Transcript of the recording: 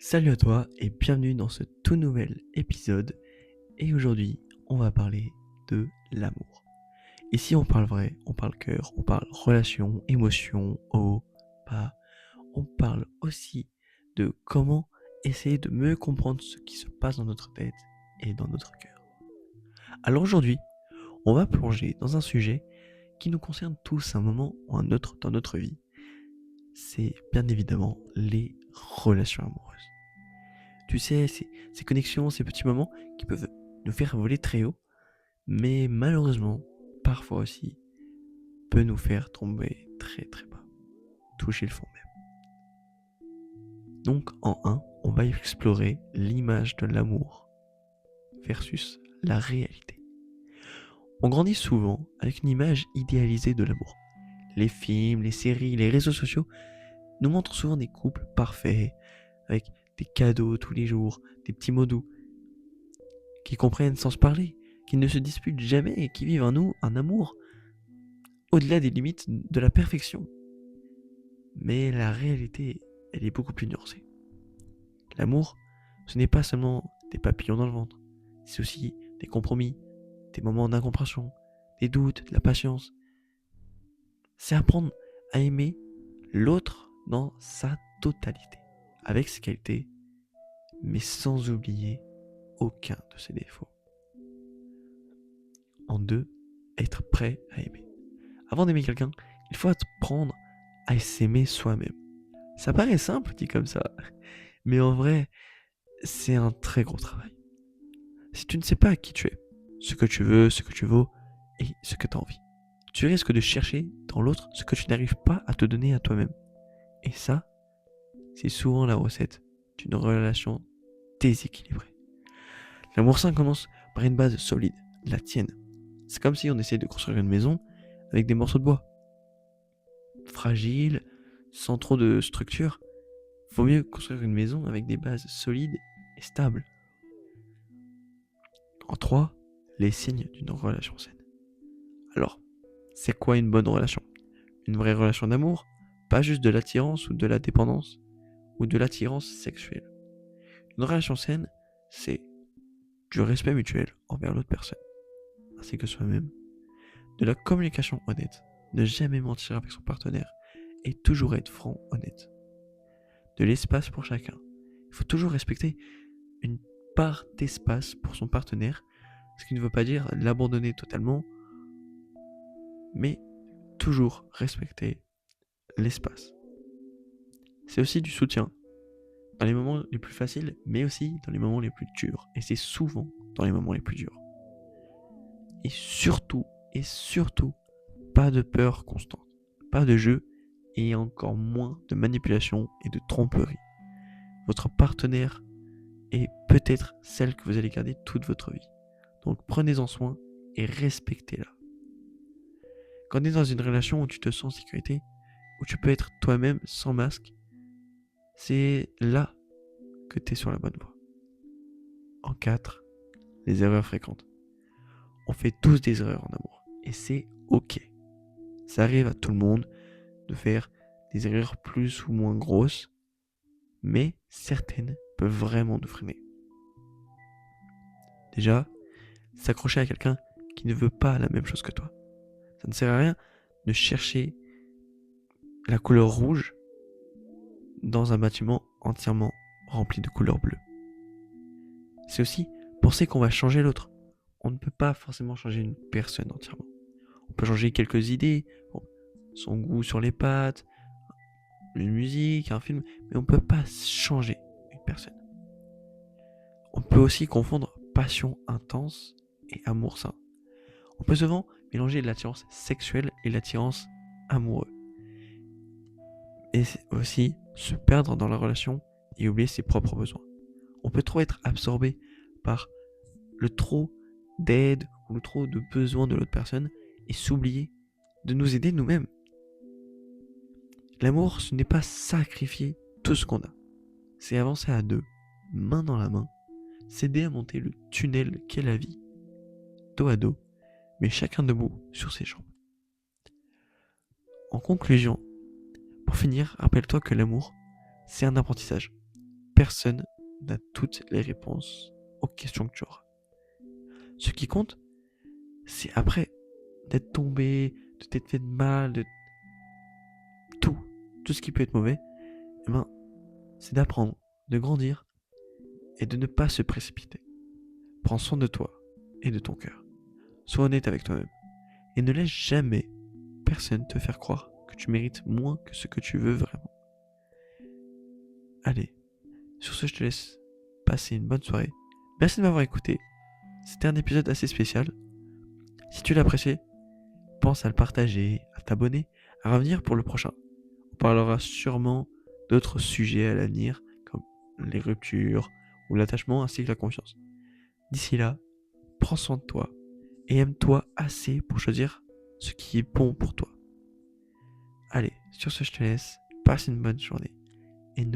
Salut à toi et bienvenue dans ce tout nouvel épisode. Et aujourd'hui, on va parler de l'amour. Ici, on parle vrai, on parle cœur, on parle relation, émotion, haut, bas. On parle aussi de comment essayer de mieux comprendre ce qui se passe dans notre tête et dans notre cœur. Alors aujourd'hui, on va plonger dans un sujet qui nous concerne tous à un moment ou un autre dans notre vie. C'est bien évidemment les relations amoureuses. Tu sais, ces connexions, ces petits moments qui peuvent nous faire voler très haut, mais malheureusement, parfois aussi, peut nous faire tomber très très bas, toucher le fond même. Donc en 1, on va explorer l'image de l'amour versus la réalité. On grandit souvent avec une image idéalisée de l'amour. Les films, les séries, les réseaux sociaux nous montrent souvent des couples parfaits, avec des cadeaux tous les jours, des petits mots doux, qui comprennent sans se parler, qui ne se disputent jamais et qui vivent un amour au-delà des limites de la perfection. Mais la réalité, elle est beaucoup plus nuancée. L'amour, ce n'est pas seulement des papillons dans le ventre, c'est aussi des compromis, des moments d'incompréhension, des doutes, de la patience. C'est apprendre à aimer l'autre dans sa totalité, avec ses qualités, mais sans oublier aucun de ses défauts. En 2, être prêt à aimer. Avant d'aimer quelqu'un, il faut apprendre à s'aimer soi-même. Ça paraît simple dit comme ça, mais en vrai, c'est un très gros travail. Si tu ne sais pas qui tu es, ce que tu veux, ce que tu vaux et ce que tu as envie, tu risques de chercher dans l'autre ce que tu n'arrives pas à te donner à toi-même. Et ça, c'est souvent la recette d'une relation déséquilibrée. L'amour sain commence par une base solide, la tienne. C'est comme si on essayait de construire une maison avec des morceaux de bois. Fragile, sans trop de structure, vaut mieux construire une maison avec des bases solides et stables. En 3, les signes d'une relation saine. Alors, c'est quoi une bonne relation? Une vraie relation d'amour, pas juste de l'attirance ou de la dépendance, ou de l'attirance sexuelle. Une relation saine, c'est du respect mutuel envers l'autre personne, ainsi que soi-même, de la communication honnête, ne jamais mentir avec son partenaire, et toujours être franc, honnête. De l'espace pour chacun. Il faut toujours respecter une part d'espace pour son partenaire, ce qui ne veut pas dire l'abandonner totalement, mais toujours respecter l'espace. C'est aussi du soutien dans les moments les plus faciles, mais aussi dans les moments les plus durs. Et c'est souvent dans les moments les plus durs. Et surtout, pas de peur constante, pas de jeu et encore moins de manipulation et de tromperie. Votre partenaire est peut-être celle que vous allez garder toute votre vie. Donc prenez-en soin et respectez-la. Quand on est dans une relation où tu te sens en sécurité, où tu peux être toi-même sans masque, c'est là que tu es sur la bonne voie. En 4, les erreurs fréquentes. On fait tous des erreurs en amour. Et c'est ok. Ça arrive à tout le monde de faire des erreurs plus ou moins grosses, mais certaines peuvent vraiment nous freiner. Déjà, s'accrocher à quelqu'un qui ne veut pas la même chose que toi. Ça ne sert à rien de chercher la couleur rouge dans un bâtiment entièrement rempli de couleur bleue. C'est aussi penser qu'on va changer l'autre. On ne peut pas forcément changer une personne entièrement. On peut changer quelques idées, son goût sur les pâtes, une musique, un film, mais on ne peut pas changer une personne. On peut aussi confondre passion intense et amour sain. On peut souvent mélanger l'attirance sexuelle et l'attirance amoureuse. Et aussi se perdre dans la relation et oublier ses propres besoins. On peut trop être absorbé par le trop d'aide ou le trop de besoin de l'autre personne et s'oublier de nous aider nous-mêmes. L'amour, ce n'est pas sacrifier tout ce qu'on a. C'est avancer à deux, main dans la main, s'aider à monter le tunnel qu'est la vie, dos à dos, mais chacun debout sur ses jambes. En conclusion, pour finir, rappelle-toi que l'amour, c'est un apprentissage personne n'a toutes les réponses aux questions que tu auras. Ce qui compte, c'est après d'être tombé, de t'être fait de mal, de tout ce qui peut être mauvais, eh ben, c'est d'apprendre, de grandir et de ne pas se précipiter. Prends soin de toi et de ton cœur. Sois honnête avec toi-même et ne laisse jamais personne te faire croire que tu mérites moins que ce que tu veux vraiment. Allez, sur ce, je te laisse passer une bonne soirée. Merci de m'avoir écouté. C'était un épisode assez spécial. Si tu l'as apprécié, pense à le partager, à t'abonner, à revenir pour le prochain. On parlera sûrement d'autres sujets à l'avenir, comme les ruptures ou l'attachement ainsi que la confiance. D'ici là, prends soin de toi et aime-toi assez pour choisir ce qui est bon pour toi. Allez, sur ce, je te laisse. Passe une bonne journée.